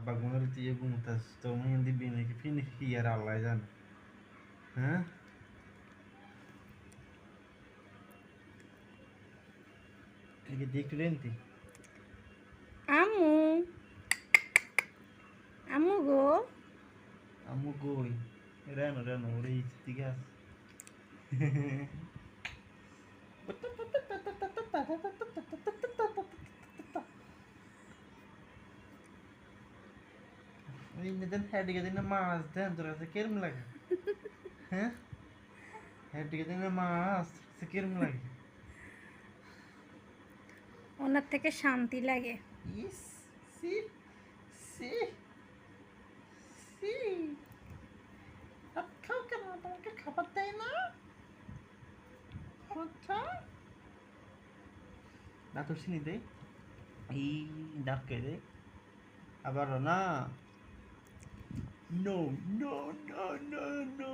আব্বা ঘুমের দিয়ে ঘুমতাস তো মুই দিবি নাকি ফিনি কি আর আল্লাহ জানে হ্যাঁ একে দেখতে রেন্তি আম্মু আম্মু গো আম্মু কই রেন রেন ওরে দিকে আস ইন্দিন হেডিকে দিন মাছ দেন তোর কাছে কিরম লাগে হ্যাঁ হেডিকে দিন মাছ কিরম লাগে ওনার থেকে শান্তি লাগে। ইস সি সি সি ভাত খাও কেন তোমাকে খাবার দেয় না আচ্ছা দাঁত উঠছিনি দে এই দাঁত কে দে আবার না no no no no no